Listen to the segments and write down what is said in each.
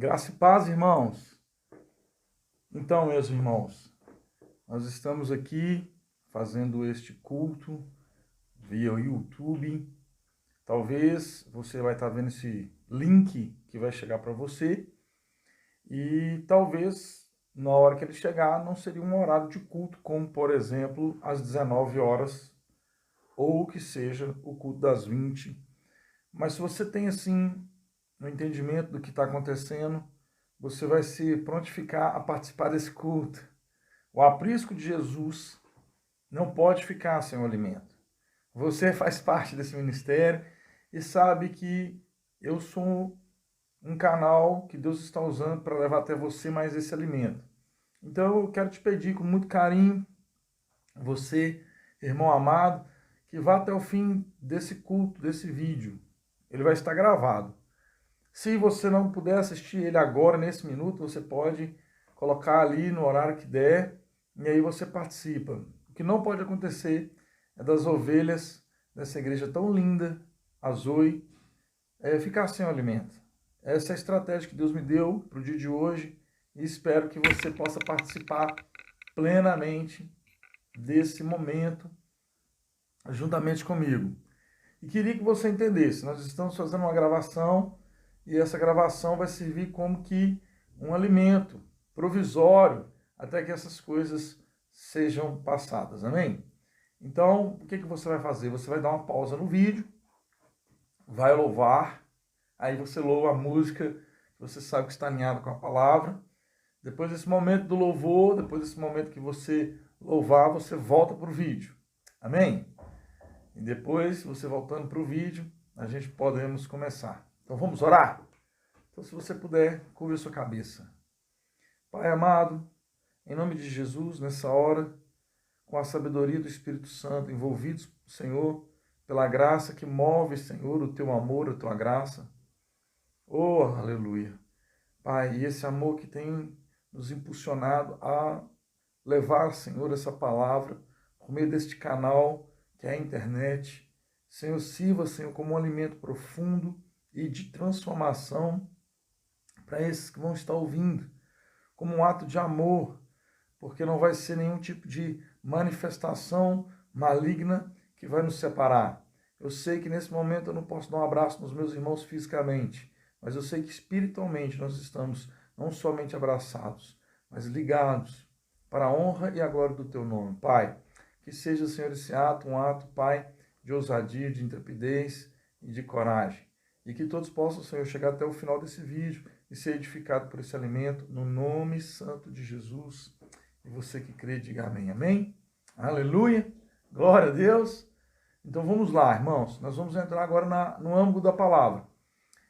Graça e paz, irmãos. Então, meus irmãos, nós estamos aqui fazendo este culto via YouTube. Talvez você vai estar vendo esse link que vai chegar para você e talvez na hora que ele chegar não seria um horário de culto, como por exemplo às 19 horas ou que seja o culto das 20. Mas se você tem assim no entendimento do que está acontecendo, você vai se prontificar a participar desse culto. O aprisco de Jesus não pode ficar sem o alimento. Você faz parte desse ministério e sabe que eu sou um canal que Deus está usando para levar até você mais esse alimento. Então eu quero te pedir com muito carinho, você, irmão amado, que vá até o fim desse culto, desse vídeo. Ele vai estar gravado. Se você não puder assistir ele agora, nesse minuto, você pode colocar ali no horário que der, e aí você participa. O que não pode acontecer é das ovelhas dessa igreja tão linda, a Zoe, ficar sem o alimento. Essa é a estratégia que Deus me deu para o dia de hoje, e espero que você possa participar plenamente desse momento, juntamente comigo. E queria que você entendesse, nós estamos fazendo uma gravação, e essa gravação vai servir como que um alimento provisório até que essas coisas sejam passadas, amém? Então, o que você vai fazer? Você vai dar uma pausa no vídeo, vai louvar, aí você louva a música que você sabe que está alinhada com a palavra. Depois desse momento do louvor, depois desse momento que você louvar, você volta para o vídeo, amém? E depois, você voltando para o vídeo, a gente podemos começar. Então vamos orar? Então se você puder, curva a sua cabeça. Pai amado, em nome de Jesus, nessa hora, com a sabedoria do Espírito Santo, envolvidos, Senhor, pela graça que move, Senhor, o teu amor, a tua graça. Oh, aleluia. Pai, e esse amor que tem nos impulsionado a levar, Senhor, essa palavra por meio deste canal que é a internet. Senhor, sirva, Senhor, como um alimento profundo e de transformação para esses que vão estar ouvindo, como um ato de amor, porque não vai ser nenhum tipo de manifestação maligna que vai nos separar. Eu sei que nesse momento eu não posso dar um abraço nos meus irmãos fisicamente, mas eu sei que espiritualmente nós estamos não somente abraçados, mas ligados para a honra e a glória do teu nome. Pai, que seja, Senhor, esse ato, um ato, Pai, de ousadia, de intrepidez e de coragem. E que todos possam, Senhor, chegar até o final desse vídeo e ser edificado por esse alimento, no nome santo de Jesus. E você que crê, diga amém. Amém? Aleluia! Glória a Deus! Então vamos lá, irmãos. Nós vamos entrar agora no âmbito da palavra.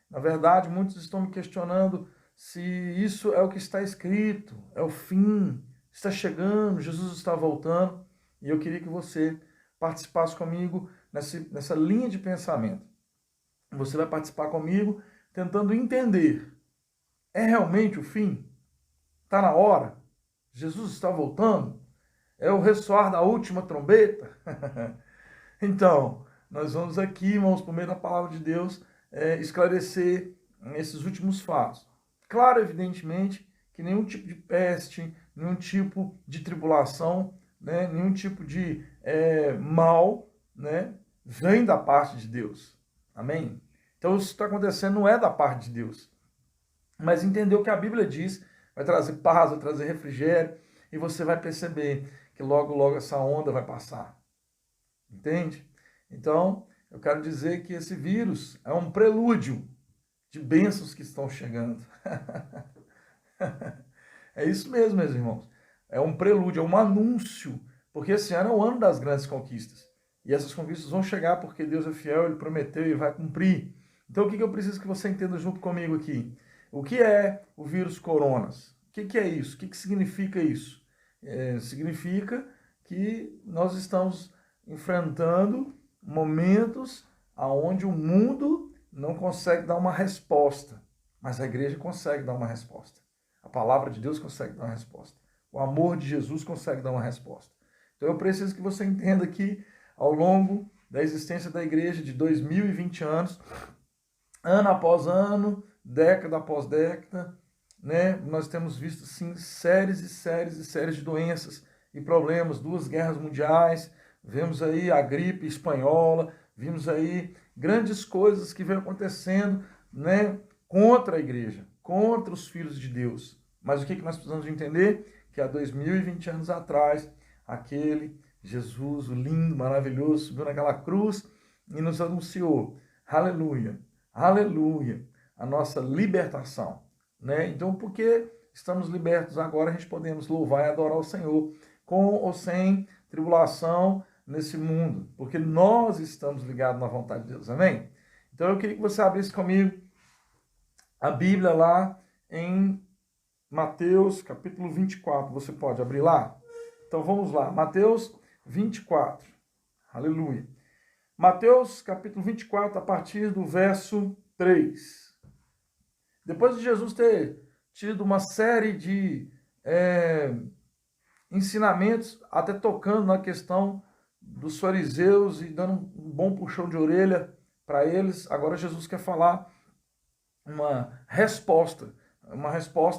Na verdade, muitos estão me questionando se isso é o que está escrito, é o fim, está chegando, Jesus está voltando. E eu queria que você participasse comigo nessa linha de pensamento. Você vai participar comigo tentando entender. É realmente o fim? Está na hora? Jesus está voltando? É o ressoar da última trombeta? Então, nós vamos aqui, irmãos, por meio da palavra de Deus, esclarecer esses últimos fatos. Claro, evidentemente, que nenhum tipo de peste, nenhum tipo de tribulação, né, nenhum tipo de mal, né, vem da parte de Deus. Amém? Então, isso que está acontecendo não é da parte de Deus. Mas entender o que a Bíblia diz vai trazer paz, vai trazer refrigério, e você vai perceber que logo, logo essa onda vai passar. Entende? Então, eu quero dizer que esse vírus é um prelúdio de bênçãos que estão chegando. É isso mesmo, meus irmãos. É um prelúdio, é um anúncio, porque esse ano é o ano das grandes conquistas. E essas conquistas vão chegar porque Deus é fiel, Ele prometeu e vai cumprir. Então, o que eu preciso que você entenda junto comigo aqui? O que é o vírus coronas? O que é isso? O que significa isso? Significa que nós estamos enfrentando momentos onde o mundo não consegue dar uma resposta, mas a igreja consegue dar uma resposta. A palavra de Deus consegue dar uma resposta. O amor de Jesus consegue dar uma resposta. Então eu preciso que você entenda que ao longo da existência da igreja de 2020 anos, ano após ano, década após década, né? Nós temos visto, sim, séries e séries e séries de doenças e problemas, 2 guerras mundiais, vemos aí a gripe espanhola, vimos aí grandes coisas que vêm acontecendo, né, contra a igreja, contra os filhos de Deus. Mas o que nós precisamos entender? Que há 2020 anos atrás, aquele Jesus, o lindo, maravilhoso, subiu naquela cruz e nos anunciou, aleluia, aleluia, a nossa libertação, né? Então, porque estamos libertos agora, a gente podemos louvar e adorar o Senhor, com ou sem tribulação nesse mundo, porque nós estamos ligados na vontade de Deus, amém? Então, eu queria que você abrisse comigo a Bíblia lá em Mateus, capítulo 24, você pode abrir lá? Então, vamos lá, Mateus 24, aleluia. Mateus, capítulo 24, a partir do verso 3. Depois de Jesus ter tido uma série de ensinamentos, até tocando na questão dos fariseus e dando um bom puxão de orelha para eles, agora Jesus quer falar uma resposta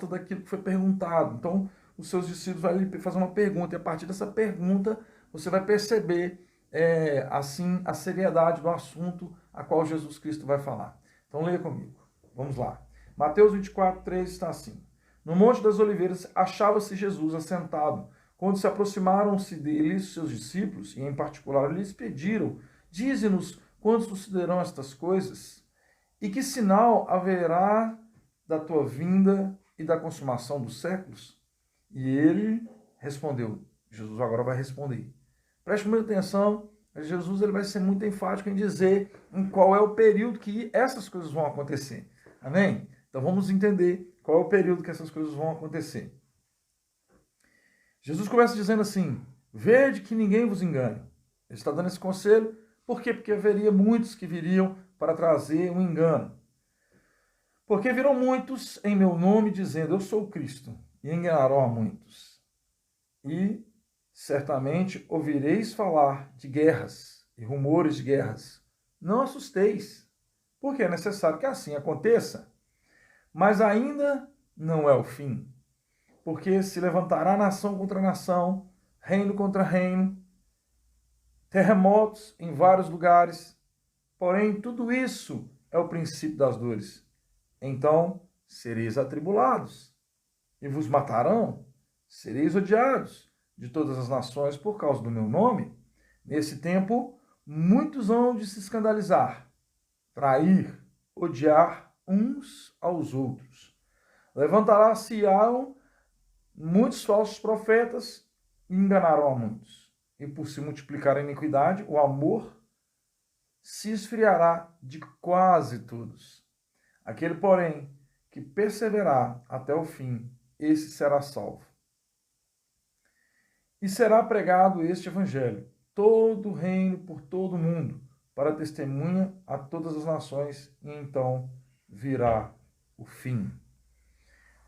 daquilo que foi perguntado. Então, os seus discípulos vão lhe fazer uma pergunta, e a partir dessa pergunta, você vai perceber, assim, a seriedade do assunto a qual Jesus Cristo vai falar. Então, leia comigo. Vamos lá. Mateus 24, 3 está assim. No Monte das Oliveiras achava-se Jesus assentado. Quando se aproximaram-se dele seus discípulos, e em particular lhes pediram, dize-nos quando sucederão estas coisas, e que sinal haverá da tua vinda e da consumação dos séculos? E ele respondeu, Jesus agora vai responder. Preste muita atenção, Jesus ele vai ser muito enfático em dizer em qual é o período que essas coisas vão acontecer. Amém? Então vamos entender qual é o período que essas coisas vão acontecer. Jesus começa dizendo assim, vede que ninguém vos engane. Ele está dando esse conselho, por quê? Porque haveria muitos que viriam para trazer um engano. Porque virão muitos em meu nome dizendo, eu sou o Cristo, e enganarão a muitos. E certamente ouvireis falar de guerras e rumores de guerras. Não assusteis, porque é necessário que assim aconteça. Mas ainda não é o fim, porque se levantará nação contra nação, reino contra reino, terremotos em vários lugares. Porém, tudo isso é o princípio das dores. Então sereis atribulados, e vos matarão, sereis odiados de todas as nações por causa do meu nome. Nesse tempo, muitos hão de se escandalizar, trair, odiar uns aos outros. Levantará-se-ão muitos falsos profetas e enganarão a muitos. E por se multiplicar a iniquidade, o amor se esfriará de quase todos. Aquele, porém, que perseverar até o fim, esse será salvo. E será pregado este evangelho, todo o reino por todo o mundo, para testemunha a todas as nações, e então virá o fim.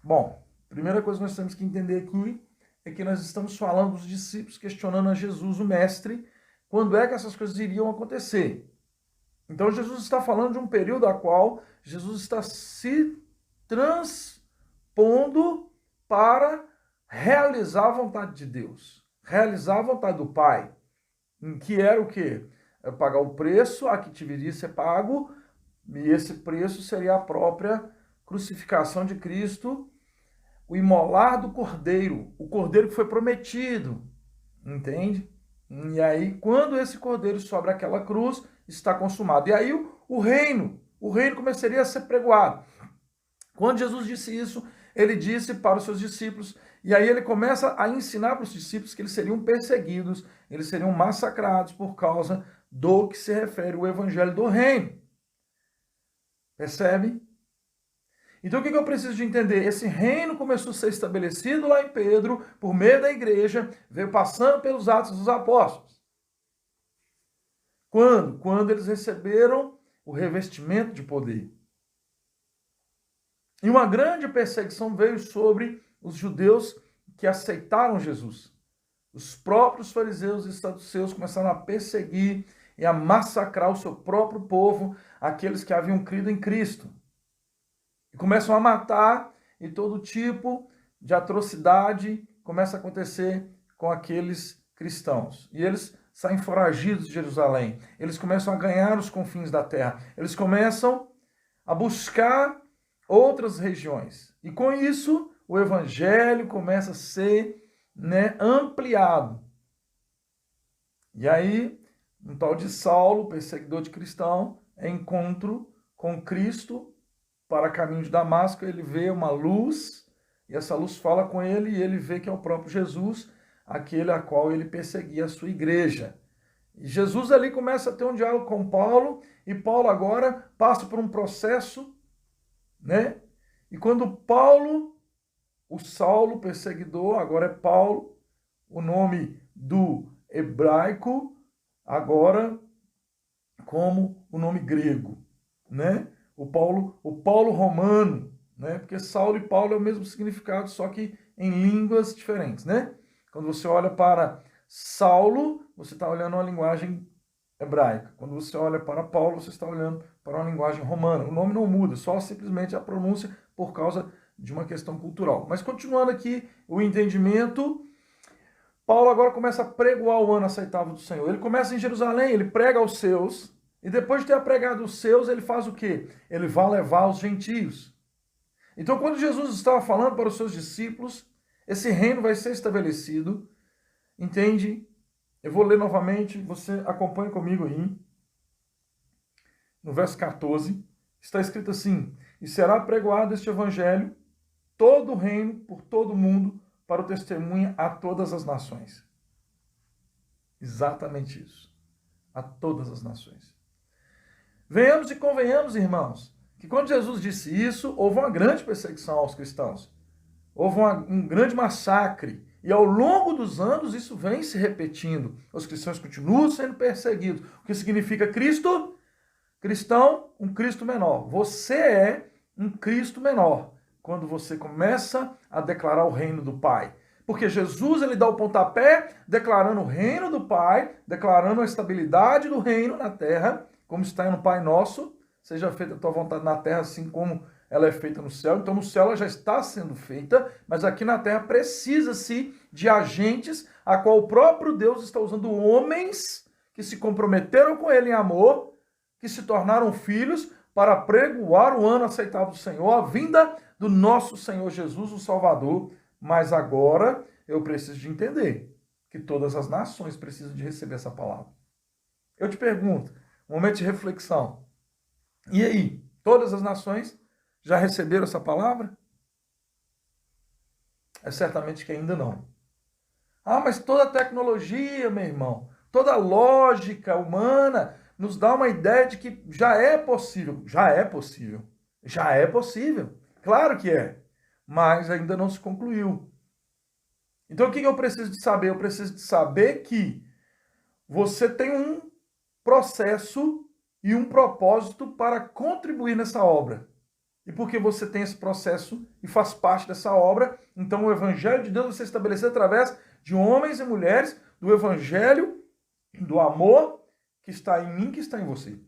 Bom, primeira coisa que nós temos que entender aqui é que nós estamos falando dos discípulos questionando a Jesus, o mestre, quando é que essas coisas iriam acontecer. Então Jesus está falando de um período a qual Jesus está se transpondo para realizar a vontade de Deus, realizar a vontade do Pai, em que era o quê? É pagar o preço a que deveria ser pago, e esse preço seria a própria crucificação de Cristo, o imolar do Cordeiro, o Cordeiro que foi prometido, entende? E aí, quando esse Cordeiro sobe aquela cruz, está consumado. E aí o reino começaria a ser pregoado. Quando Jesus disse isso, ele disse para os seus discípulos, e aí ele começa a ensinar para os discípulos que eles seriam perseguidos, eles seriam massacrados por causa do que se refere ao evangelho do reino. Percebe? Então o que eu preciso de entender? Esse reino começou a ser estabelecido lá em Pedro, por meio da igreja, veio passando pelos Atos dos Apóstolos. Quando? Quando eles receberam o revestimento de poder. E uma grande perseguição veio sobre os judeus que aceitaram Jesus. Os próprios fariseus e saduceus começaram a perseguir e a massacrar o seu próprio povo, aqueles que haviam crido em Cristo. E começam a matar e todo tipo de atrocidade começa a acontecer com aqueles cristãos. E eles saem foragidos de Jerusalém. Eles começam a ganhar os confins da terra. Eles começam a buscar outras regiões. E com isso, o evangelho começa a ser, ampliado. E aí, um tal de Saulo, perseguidor de cristão, é encontro com Cristo para caminho de Damasco. Ele vê uma luz, e essa luz fala com ele, e ele vê que é o próprio Jesus, aquele a qual ele perseguia a sua igreja. E Jesus ali começa a ter um diálogo com Paulo, e Paulo agora passa por um processo, E quando Paulo, o Saulo, perseguidor, agora é Paulo, o nome do hebraico, agora como o nome grego, O Paulo romano, Porque Saulo e Paulo é o mesmo significado, só que em línguas diferentes, Quando você olha para Saulo, você está olhando uma linguagem hebraica. Quando você olha para Paulo, você está olhando para uma linguagem romana. O nome não muda, só simplesmente a pronúncia por causa de uma questão cultural. Mas continuando aqui o entendimento, Paulo agora começa a pregoar o ano aceitável do Senhor. Ele começa em Jerusalém, ele prega aos seus, e depois de ter pregado os seus, ele faz o quê? Ele vai levar os gentios. Então, quando Jesus estava falando para os seus discípulos, esse reino vai ser estabelecido, entende? Eu vou ler novamente, você acompanha comigo aí. No verso 14, está escrito assim: e será pregoado este evangelho, todo o reino, por todo o mundo, para o testemunho a todas as nações. Exatamente isso. A todas as nações. Venhamos e convenhamos, irmãos, que quando Jesus disse isso, houve uma grande perseguição aos cristãos. Houve um grande massacre. E ao longo dos anos isso vem se repetindo. Os cristãos continuam sendo perseguidos. O que significa Cristo? Cristão, um Cristo menor. Você é um Cristo menor quando você começa a declarar o reino do Pai. Porque Jesus ele dá o pontapé declarando o reino do Pai, declarando a estabilidade do reino na terra, como está no Pai Nosso, seja feita a tua vontade na terra assim como ela é feita no céu. Então no céu ela já está sendo feita, mas aqui na terra precisa-se de agentes a qual o próprio Deus está usando homens que se comprometeram com ele em amor, que se tornaram filhos para pregoar o ano aceitável do Senhor, a vinda do nosso Senhor Jesus, o Salvador. Mas agora eu preciso de entender que todas as nações precisam de receber essa palavra. Eu te pergunto, um momento de reflexão. E aí, todas as nações já receberam essa palavra? É certamente que ainda não. Ah, mas toda a tecnologia, meu irmão, toda a lógica humana nos dá uma ideia de que já é possível. Já é possível. Já é possível. Claro que é. Mas ainda não se concluiu. Então o que eu preciso de saber? Eu preciso de saber que você tem um processo e um propósito para contribuir nessa obra. E porque você tem esse processo e faz parte dessa obra, então o Evangelho de Deus vai ser estabelecido através de homens e mulheres do Evangelho, do amor que está em mim, que está em você.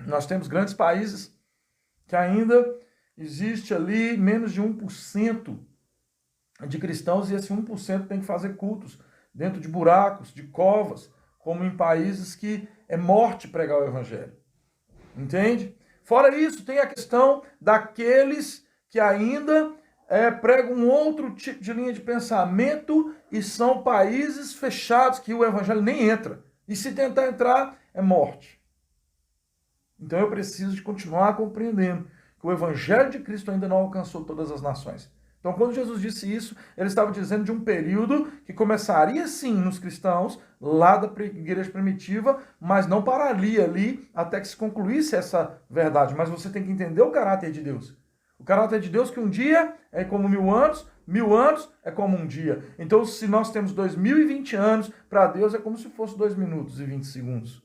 Nós temos grandes países que ainda existe ali menos de 1% de cristãos, e esse 1% tem que fazer cultos dentro de buracos, de covas, como em países que é morte pregar o Evangelho. Entende? Fora isso, tem a questão daqueles que ainda pregam um outro tipo de linha de pensamento e são países fechados que o Evangelho nem entra. E se tentar entrar, é morte. Então eu preciso de continuar compreendendo que o Evangelho de Cristo ainda não alcançou todas as nações. Então, quando Jesus disse isso, ele estava dizendo de um período que começaria sim nos cristãos, lá da igreja primitiva, mas não pararia ali até que se concluísse essa verdade. Mas você tem que entender o caráter de Deus. O caráter de Deus que um dia é como 1000 anos é como um dia. Então, se nós temos 2020 anos, para Deus é como se fosse 2 minutos e 20 segundos.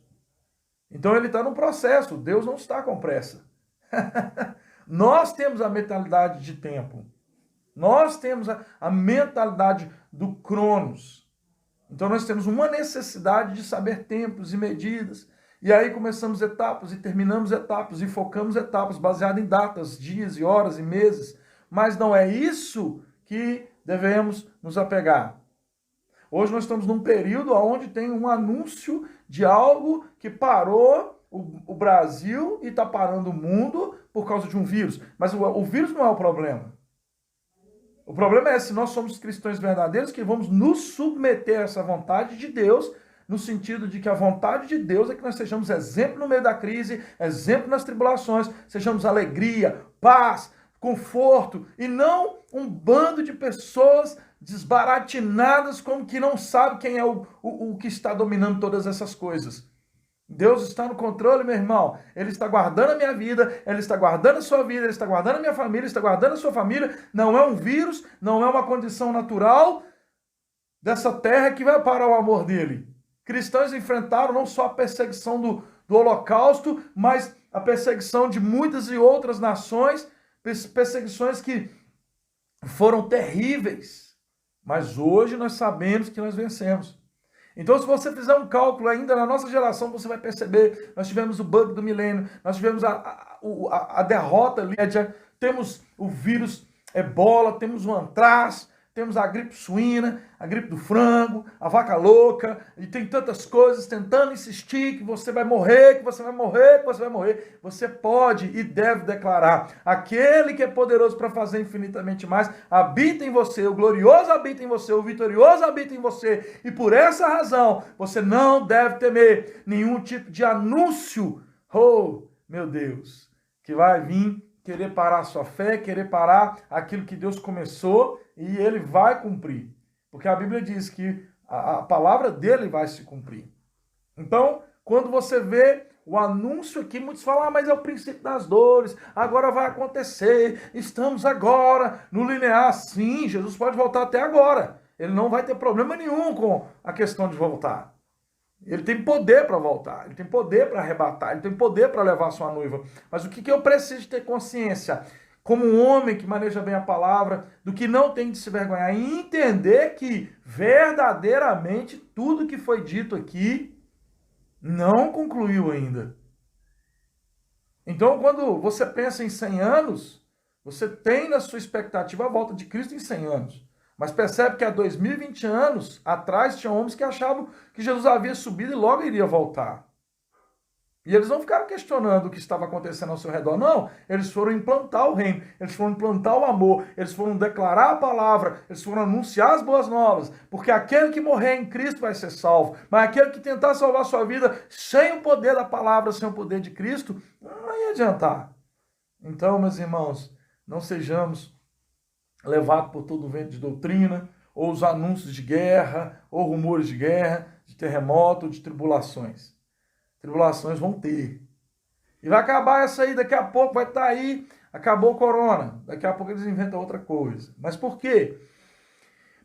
Então, ele está no processo. Deus não está com pressa. Nós temos a mentalidade de tempo. Nós temos a mentalidade do Cronos. Então nós temos uma necessidade de saber tempos e medidas. E aí começamos etapas e terminamos etapas e focamos etapas baseadas em datas, dias e horas e meses. mas não é isso que devemos nos apegar. Hoje nós estamos num período onde tem um anúncio de algo que parou o Brasil e está parando o mundo por causa de um vírus. Mas o vírus não é o problema. O problema é se nós somos cristãos verdadeiros que vamos nos submeter a essa vontade de Deus, no sentido de que a vontade de Deus é que nós sejamos exemplo no meio da crise, exemplo nas tribulações, sejamos alegria, paz, conforto, e não um bando de pessoas desbaratinadas como que não sabe quem é o que está dominando todas essas coisas. Deus está no controle, meu irmão. Ele está guardando a minha vida, Ele está guardando a sua vida, Ele está guardando a minha família, Ele está guardando a sua família. Não é um vírus, não é uma condição natural dessa terra que vai parar o amor dele. Cristãos enfrentaram não só a perseguição do Holocausto, mas a perseguição de muitas e outras nações, perseguições que foram terríveis. Mas hoje nós sabemos que nós vencemos. Então, se você fizer um cálculo ainda na nossa geração, você vai perceber, nós tivemos o bug do milênio, nós tivemos a derrota média, temos o vírus ebola, temos o antraz, temos a gripe suína, a gripe do frango, a vaca louca, e tem tantas coisas tentando insistir que você vai morrer, que você vai morrer, que você vai morrer. Você pode e deve declarar: aquele que é poderoso para fazer infinitamente mais, habita em você, o glorioso habita em você, o vitorioso habita em você, e por essa razão, você não deve temer nenhum tipo de anúncio, oh, meu Deus, que vai vir querer parar a sua fé, querer parar aquilo que Deus começou, e ele vai cumprir. Porque a Bíblia diz que a palavra dele vai se cumprir. Então, quando você vê o anúncio aqui, muitos falam: mas é o princípio das dores, agora vai acontecer, estamos agora no linear. Sim, Jesus pode voltar até agora. Ele não vai ter problema nenhum com a questão de voltar. Ele tem poder para voltar, ele tem poder para arrebatar, ele tem poder para levar a sua noiva. Mas o que eu preciso ter consciência, como um homem que maneja bem a palavra, do que não tem de se vergonhar, e entender que verdadeiramente tudo que foi dito aqui não concluiu ainda. Então, quando você pensa em 100 anos, você tem na sua expectativa a volta de Cristo em 100 anos. Mas percebe que há 2020 anos atrás tinha homens que achavam que Jesus havia subido e logo iria voltar. E eles não ficaram questionando o que estava acontecendo ao seu redor, não. Eles foram implantar o reino, eles foram implantar o amor, eles foram declarar a palavra, eles foram anunciar as boas novas, porque aquele que morrer em Cristo vai ser salvo, mas aquele que tentar salvar a sua vida sem o poder da palavra, sem o poder de Cristo, não ia adiantar. Então, meus irmãos, não sejamos levados por todo o vento de doutrina, ou os anúncios de guerra, ou rumores de guerra, de terremoto, de tribulações. Tribulações vão ter. E vai acabar essa aí, daqui a pouco vai estar aí, acabou o corona. Daqui a pouco eles inventam outra coisa. Mas por quê?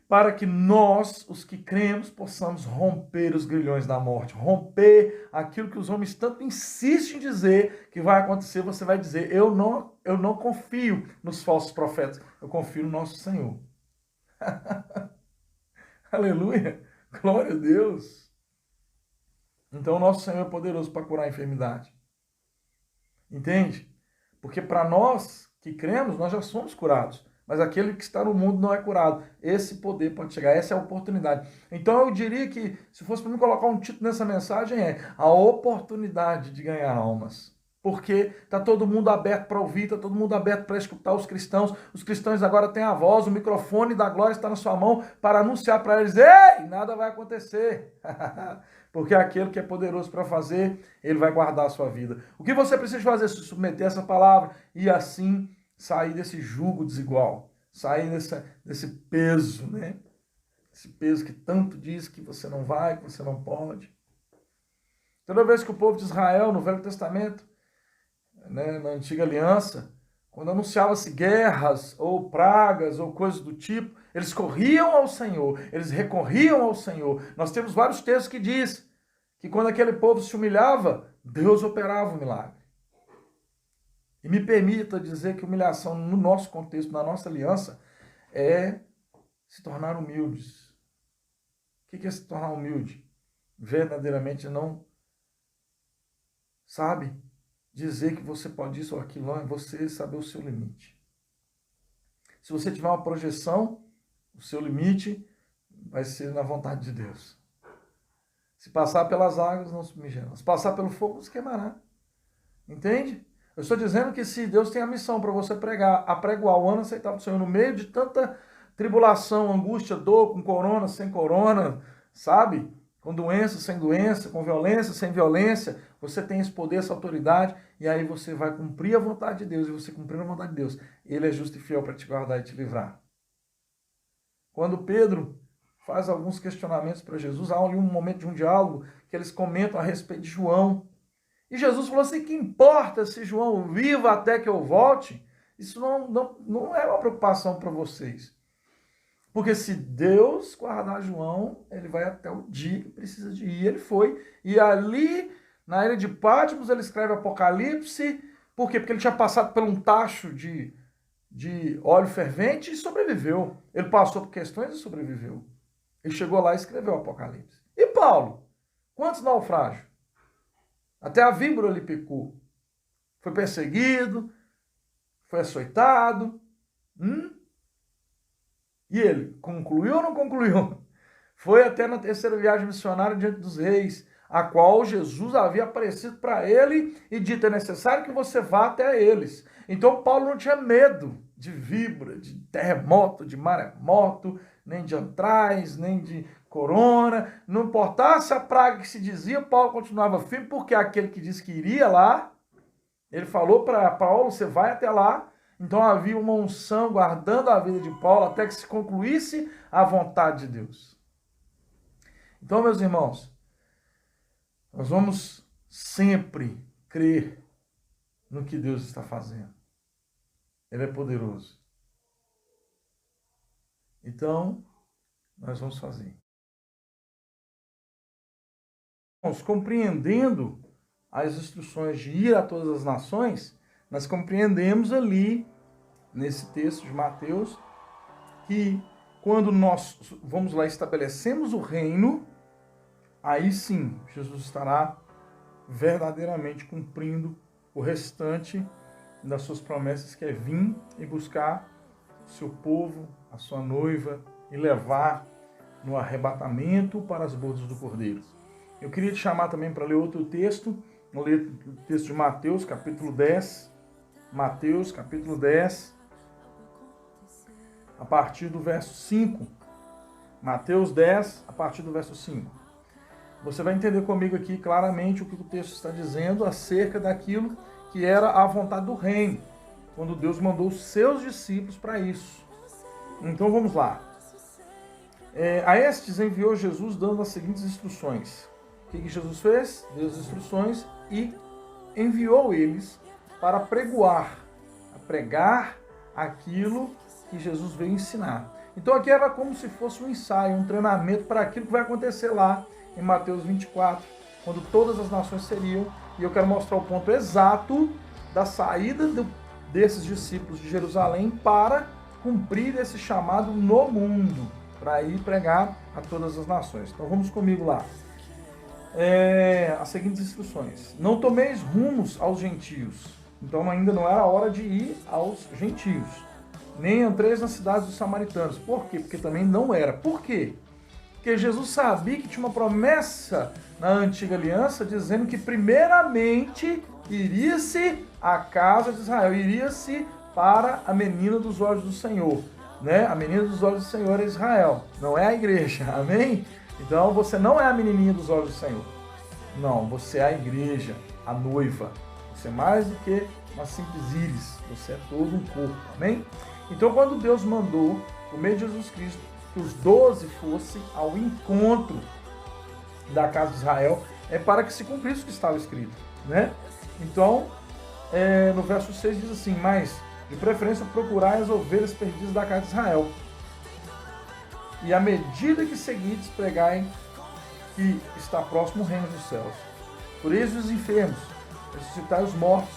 Para que nós, os que cremos, possamos romper os grilhões da morte, romper aquilo que os homens tanto insistem em dizer que vai acontecer. Você vai dizer: eu não confio nos falsos profetas, eu confio no nosso Senhor. Aleluia, glória a Deus. Então o nosso Senhor é poderoso para curar a enfermidade. Entende? Porque para nós que cremos, nós já somos curados. Mas aquele que está no mundo não é curado. Esse poder pode chegar, essa é a oportunidade. Então eu diria que, se fosse para mim colocar um título nessa mensagem, é a oportunidade de ganhar almas. Porque está todo mundo aberto para ouvir, está todo mundo aberto para escutar os cristãos. Os cristãos agora têm a voz, o microfone da glória está na sua mão para anunciar para eles: ei, nada vai acontecer. Porque aquele que é poderoso para fazer, ele vai guardar a sua vida. O que você precisa fazer é se submeter a essa palavra e assim sair desse jugo desigual, sair desse peso, né? Esse peso que tanto diz que você não vai, que você não pode. Toda vez que o povo de Israel, no Velho Testamento, né, na Antiga Aliança, quando anunciava-se guerras ou pragas ou coisas do tipo, eles corriam ao Senhor, eles recorriam ao Senhor. Nós temos vários textos que diz que quando aquele povo se humilhava, Deus operava o milagre. E me permita dizer que humilhação no nosso contexto, na nossa aliança, é se tornar humildes. O que é se tornar humilde? Verdadeiramente não, sabe, dizer que você pode isso ou aquilo, não, é você saber o seu limite. Se você tiver uma projeção, o seu limite vai ser na vontade de Deus. Se passar pelas águas, não submergerá. Se passar pelo fogo, se queimará. Entende? Eu estou dizendo que se Deus tem a missão para você pregar, apregoar o ano aceitável do Senhor, no meio de tanta tribulação, angústia, dor, com corona, sem corona, sabe? Com doença, sem doença, com violência, sem violência, você tem esse poder, essa autoridade, e aí você vai cumprir a vontade de Deus, e você cumprindo a vontade de Deus, Ele é justo e fiel para te guardar e te livrar. Quando Pedro faz alguns questionamentos para Jesus, há ali um momento de um diálogo que eles comentam a respeito de João. E Jesus falou assim, que importa se João viva até que eu volte? Isso não é uma preocupação para vocês. Porque se Deus guardar João, ele vai até o dia que precisa de ir. Ele foi. E ali, na ilha de Patmos, ele escreve Apocalipse. Por quê? Porque ele tinha passado por um tacho de óleo fervente e sobreviveu. Ele passou por questões e sobreviveu. Ele chegou lá e escreveu Apocalipse. E Paulo? Quantos naufrágios? Até a víbora lhe picou. Foi perseguido, foi açoitado. E ele, concluiu ou não concluiu? Foi até na terceira viagem missionária diante dos reis, a qual Jesus havia aparecido para ele e dito, é necessário que você vá até eles. Então Paulo não tinha medo de víbora, de terremoto, de maremoto, nem de antraz, nem de corona. Não importasse a praga que se dizia, Paulo continuava firme, porque aquele que disse que iria lá, ele falou para Paulo, você vai até lá. Então havia uma unção guardando a vida de Paulo até que se concluísse a vontade de Deus. Então, meus irmãos, nós vamos sempre crer no que Deus está fazendo. Ele é poderoso. Então, nós vamos fazer. Nós compreendendo as instruções de ir a todas as nações, nós compreendemos ali, nesse texto de Mateus, que quando nós, vamos lá, estabelecemos o reino, aí sim, Jesus estará verdadeiramente cumprindo o restante das suas promessas, que é vir e buscar o seu povo, a sua noiva, e levar no arrebatamento para as bodas do Cordeiro. Eu queria te chamar também para ler outro texto, vou ler o texto de Mateus, capítulo 10, Mateus, capítulo 10, a partir do verso 5. Mateus 10, a partir do verso 5. Você vai entender comigo aqui claramente o que o texto está dizendo acerca daquilo que era a vontade do reino, quando Deus mandou os seus discípulos para isso. Então vamos lá. A estes enviou Jesus dando as seguintes instruções. O que Jesus fez? Deu as instruções e enviou eles para pregar aquilo que Jesus veio ensinar. Então aqui era como se fosse um ensaio, um treinamento para aquilo que vai acontecer lá em Mateus 24, quando todas as nações seriam, e eu quero mostrar o ponto exato da saída desses discípulos de Jerusalém para cumprir esse chamado no mundo, para ir pregar a todas as nações. Então vamos comigo lá. As seguintes instruções. Não tomeis rumos aos gentios. Então ainda não era a hora de ir aos gentios. Nem entreis nas cidades dos samaritanos. Por quê? Porque também não era. Por quê? Porque Jesus sabia que tinha uma promessa na antiga aliança dizendo que primeiramente iria-se à casa de Israel, iria-se para a menina dos olhos do Senhor. Né? A menina dos olhos do Senhor é Israel, não é a igreja, amém? Então você não é a menininha dos olhos do Senhor. Não, você é a igreja, a noiva. Você é mais do que uma simples íris, você é todo um corpo, amém? Então quando Deus mandou, por meio de Jesus Cristo, que os 12 fossem ao encontro da casa de Israel, é para que se cumprisse o que estava escrito, né? Então, no verso 6 diz assim, mas de preferência procurai as ovelhas perdidas da casa de Israel. E à medida que seguides, pregai que está próximo o reino dos céus. Curai os enfermos, ressuscitai os mortos,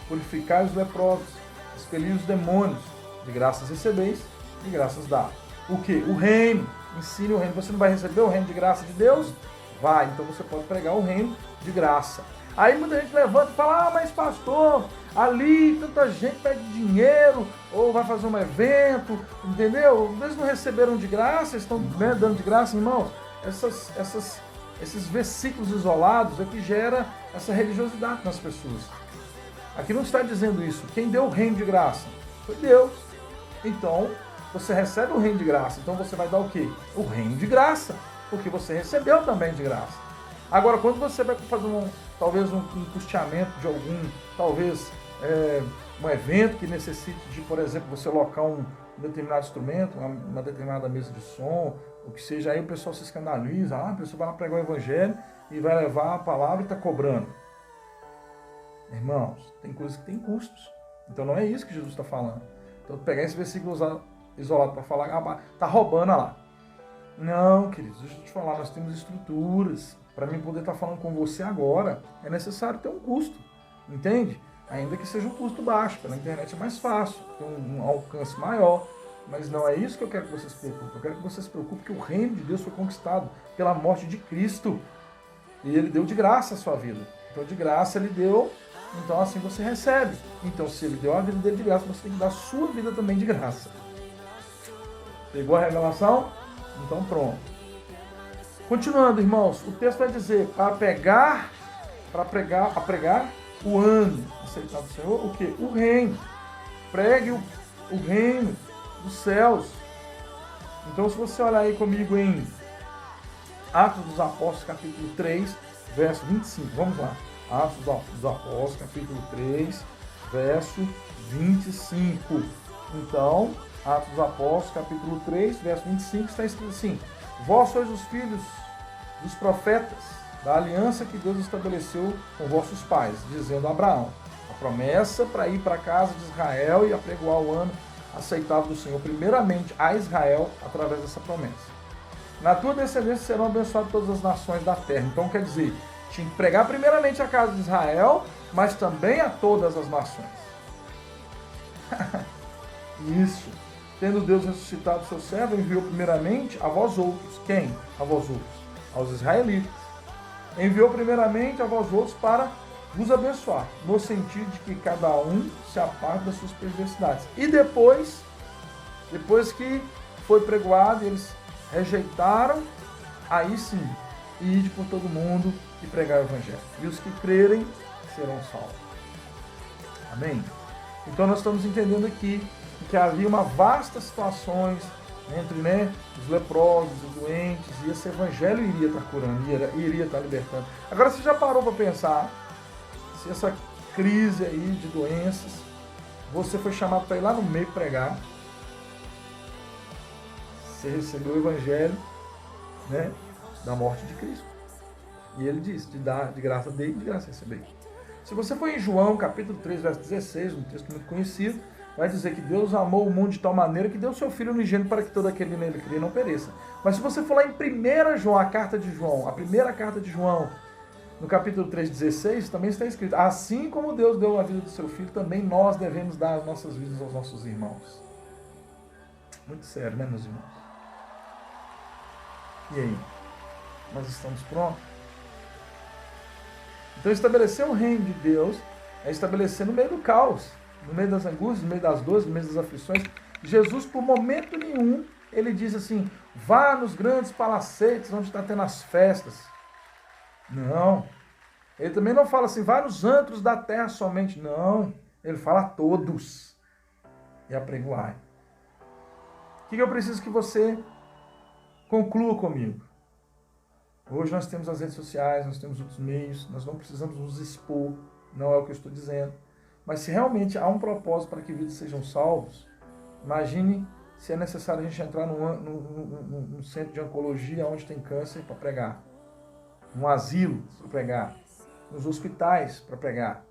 purificai os leprosos, expeli os demônios, de graças recebeis, de graças dá. O que? O reino. Ensine o reino. Você não vai receber o reino de graça de Deus? Vai. Então você pode pregar o reino de graça. Aí muita gente levanta e fala, mas pastor, ali tanta gente pede dinheiro, ou vai fazer um evento, entendeu? Eles não receberam de graça, eles estão, né, dando de graça, irmãos. Esses versículos isolados é que gera essa religiosidade nas pessoas. Aqui não está dizendo isso. Quem deu o reino de graça? Foi Deus. Então, você recebe o reino de graça. Então você vai dar o quê? O reino de graça. Porque você recebeu também de graça. Agora, quando você vai fazer talvez um custeamento de algum, talvez um evento que necessite de, por exemplo, você alocar um determinado instrumento, uma determinada mesa de som, o que seja, aí o pessoal se escandaliza, a pessoa vai lá pregar o evangelho e vai levar a palavra e está cobrando. Irmãos, tem coisas que tem custos. Então não é isso que Jesus está falando. Então pegar esse versículo isolado para falar, está roubando lá. Não, queridos, deixa eu te falar, nós temos estruturas. Para mim poder estar falando com você agora, é necessário ter um custo. Entende? Ainda que seja um custo baixo, pela internet é mais fácil, tem um alcance maior. Mas não é isso que eu quero que você se preocupe. Eu quero que você se preocupe que o reino de Deus foi conquistado pela morte de Cristo. E ele deu de graça a sua vida. Então de graça ele deu, então assim você recebe. Então se ele deu a vida dele de graça, você tem que dar a sua vida também de graça. Pegou a revelação? Então pronto. Continuando, irmãos, o texto vai dizer, para pregar o ano aceitado do Senhor, o quê? O reino. Pregue o reino dos céus. Então, se você olhar aí comigo em Atos dos Apóstolos, capítulo 3, verso 25. Vamos lá. Atos dos Apóstolos, capítulo 3, verso 25. Então, Atos dos Apóstolos, capítulo 3, verso 25, está escrito assim: Vós sois os filhos dos profetas, da aliança que Deus estabeleceu com vossos pais, dizendo a Abraão, a promessa para ir para a casa de Israel e apregoar o ano aceitável do Senhor, primeiramente a Israel, através dessa promessa. Na tua descendência serão abençoadas todas as nações da terra. Então, quer dizer, tinha que pregar primeiramente a casa de Israel, mas também a todas as nações. Isso. Tendo Deus ressuscitado seu servo, enviou primeiramente a vós outros. Quem? A vós outros. Aos israelitas. Enviou primeiramente a vós outros para vos abençoar, no sentido de que cada um se aparte das suas perversidades. E depois que foi pregoado, eles rejeitaram, aí sim, ide por todo mundo e pregar o evangelho. E os que crerem serão salvos. Amém? Então nós estamos entendendo aqui que havia uma vasta situações entre os leprosos, os doentes, e esse evangelho iria estar curando, iria estar libertando. Agora você já parou para pensar se essa crise aí de doenças, você foi chamado para ir lá no meio pregar, você recebeu o evangelho, né, da morte de Cristo. E ele diz, de dar de graça dele, de graça receber. Se você for em João, capítulo 3, verso 16, um texto muito conhecido, vai dizer que Deus amou o mundo de tal maneira que deu seu Filho unigênito para que todo aquele nele crê não pereça. Mas se você for lá em 1 João, a primeira carta de João, no capítulo 3,16, também está escrito, assim como Deus deu a vida do seu Filho, também nós devemos dar as nossas vidas aos nossos irmãos. Muito sério, né, meus irmãos? E aí? Nós estamos prontos? Então, estabelecer o reino de Deus é estabelecer no meio do caos, no meio das angústias, no meio das dores, no meio das aflições. Jesus, por momento nenhum, ele diz assim, vá nos grandes palacetes onde está tendo as festas. Não. Ele também não fala assim, vá nos antros da terra somente. Não. Ele fala a todos. E apregoai. O que eu preciso que você conclua comigo? Hoje nós temos as redes sociais, nós temos outros meios, nós não precisamos nos expor, não é o que eu estou dizendo. Mas se realmente há um propósito para que vidas sejam salvos, imagine se é necessário a gente entrar num centro de oncologia onde tem câncer para pregar, num asilo para pregar, nos hospitais para pregar,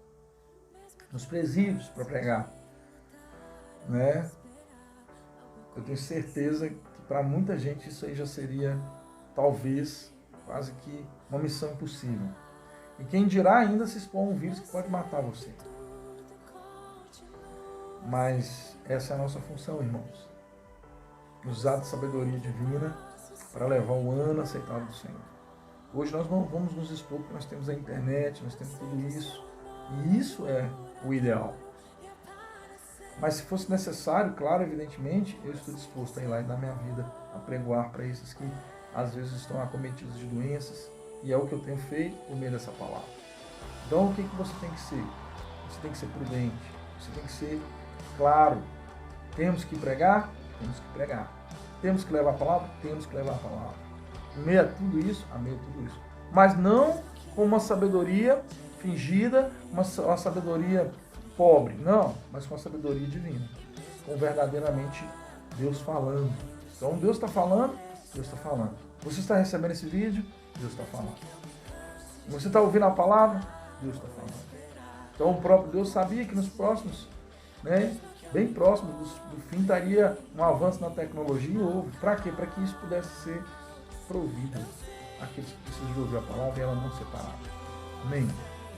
nos presídios para pregar. Né? Eu tenho certeza que para muita gente isso aí já seria, talvez, quase que uma missão impossível. E quem dirá ainda se expor a um vírus que pode matar você. Mas essa é a nossa função, irmãos. Usar de sabedoria divina para levar o ano aceitável do Senhor. Hoje nós não vamos nos expor porque nós temos a internet, nós temos tudo isso. E isso é o ideal. Mas se fosse necessário, claro, evidentemente, eu estou disposto a ir lá e dar minha vida a pregoar para esses que às vezes estão acometidos de doenças. E é o que eu tenho feito por meio dessa palavra. Então o que você tem que ser? Você tem que ser prudente. Você tem que ser claro. Temos que pregar? Temos que pregar. Temos que levar a palavra? Temos que levar a palavra. Em meio a tudo isso, mas não com uma sabedoria fingida, uma sabedoria pobre, não, mas com a sabedoria divina, com verdadeiramente Deus falando. Então Deus está falando, Deus está falando. Você está recebendo esse vídeo, Deus está falando. Você está ouvindo a palavra, Deus está falando. Então o próprio Deus sabia que nos próximos, bem próximos do fim, estaria um avanço na tecnologia e houve. Para quê? Para que isso pudesse ser provido àqueles que precisam de ouvir a palavra e ela não separada. Amém?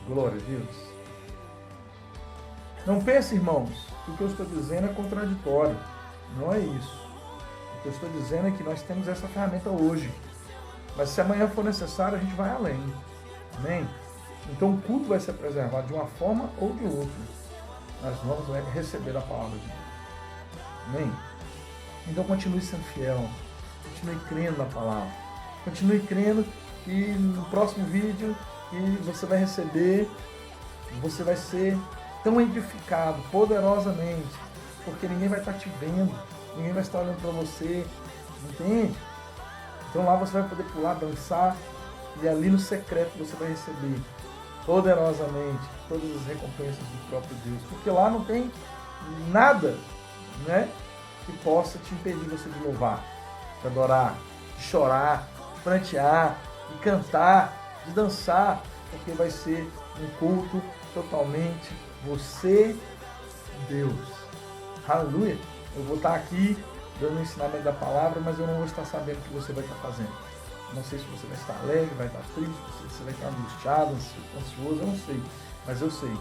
Glória a Deus. Não pense, irmãos, que o que eu estou dizendo é contraditório. Não é isso. O que eu estou dizendo é que nós temos essa ferramenta hoje. Mas se amanhã for necessário, a gente vai além. Amém? Então o culto vai ser preservado de uma forma ou de outra. Nós vamos receber a palavra de Deus. Amém? Então continue sendo fiel. Continue crendo na palavra. Continue crendo que no próximo vídeo que você vai receber, você vai ser tão edificado poderosamente, porque ninguém vai estar te vendo, ninguém vai estar olhando para você, entende? Então lá você vai poder pular, dançar, e ali no secreto você vai receber poderosamente todas as recompensas do próprio Deus, porque lá não tem nada, que possa te impedir você de louvar, de adorar, de chorar, de prantear, de cantar, de dançar, porque vai ser um culto totalmente você, Deus. Aleluia. Eu vou estar aqui dando o ensinamento da palavra, mas eu não vou estar sabendo o que você vai estar fazendo. Não sei se você vai estar alegre, vai estar triste, se você vai estar angustiado, ansioso, eu não sei. Mas eu sei.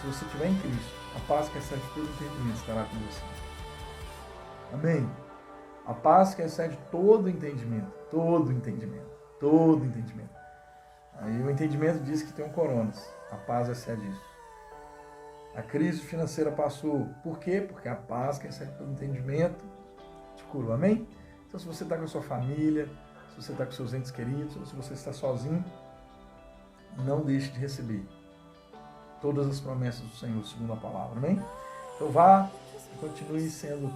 Se você estiver em Cristo, a paz que excede todo entendimento estará com você. Amém? A paz que excede todo entendimento. Todo entendimento. Todo entendimento. Aí o entendimento diz que tem um coronas. A paz excede isso. A crise financeira passou. Por quê? Porque a paz que excede todo entendimento te curou. Amém? Então se você está com a sua família, se você está com seus entes queridos, ou se você está sozinho, não deixe de receber todas as promessas do Senhor, segundo a palavra. Amém? Então vá e continue sendo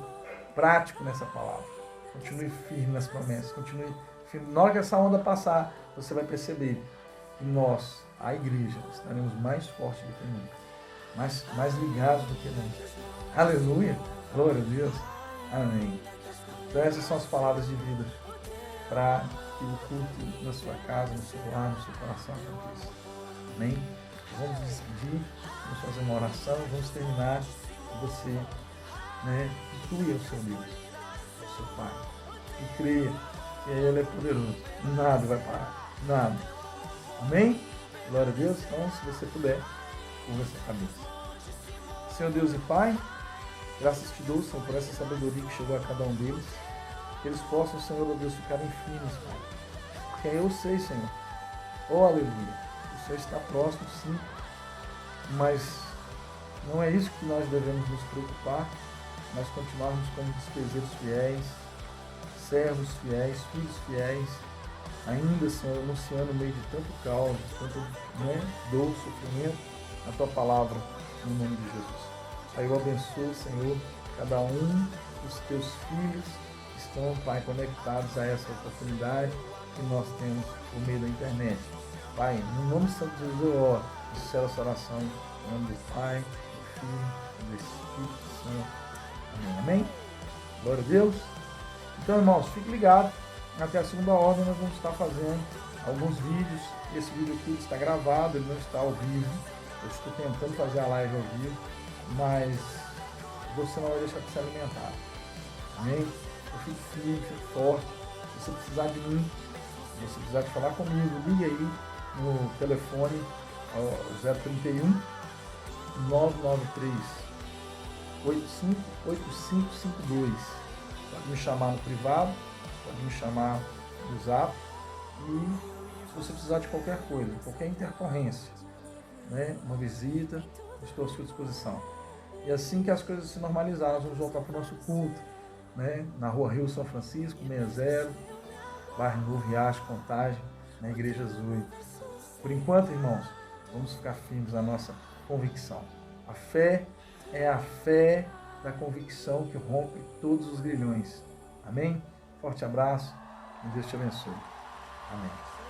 prático nessa palavra. Continue firme nas promessas. Continue firme. Na hora que essa onda passar, você vai perceber que nós, a igreja, estaremos mais fortes do que nunca. Mais ligados do que nunca. Aleluia. Glória a Deus. Amém. Então essas são as palavras de vida para que o culto na sua casa, no seu lar, no seu coração aconteça. Amém? Vamos nos despedir, vamos fazer uma oração, vamos terminar e você inclui ao seu Deus, ao seu Pai. E creia que Ele é poderoso. Nada vai parar. Nada. Amém? Glória a Deus. Então, se você puder, curva essa cabeça. Senhor Deus e Pai, graças te dou, Senhor, por essa sabedoria que chegou a cada um deles. Que eles possam, Senhor, ó Deus, ficarem firmes, Pai. Porque eu sei, Senhor, aleluia, o Senhor está próximo, sim, mas não é isso que nós devemos nos preocupar, mas continuarmos como despeseiros fiéis, servos fiéis, filhos fiéis, ainda, Senhor, anunciando no meio de tanto caos, de tanto dor, sofrimento, a Tua palavra, no nome de Jesus. Pai, eu abençoo, Senhor, cada um dos Teus filhos, estão, Pai, conectados a essa oportunidade que nós temos por meio da internet. Pai, no nome de Santo Jesus eu oro, sincero essa oração, em nome do Pai, do Filho e do Espírito Santo. Amém. Amém? Glória a Deus. Então, irmãos, fique ligado. Até a segunda ordem nós vamos estar fazendo alguns vídeos. Esse vídeo aqui está gravado, ele não está ao vivo. Eu estou tentando fazer a live ao vivo, mas você não vai deixar de se alimentar. Amém? Eu fico firme, fico forte. Se você precisar de mim, se você precisar de falar comigo, ligue aí no telefone 031 993 858552. Pode me chamar no privado, pode me chamar no Zap e Se você precisar de qualquer coisa, qualquer intercorrência, né, uma visita, estou à sua disposição. E assim que as coisas se normalizarem, nós vamos voltar para o nosso culto, né, na Rua Rio São Francisco, 60, bairro Novo Riacho, Contagem, na Igreja Azul. Por enquanto, irmãos, vamos ficar firmes na nossa convicção. A fé é a fé da convicção que rompe todos os grilhões. Amém? Forte abraço e Deus te abençoe. Amém.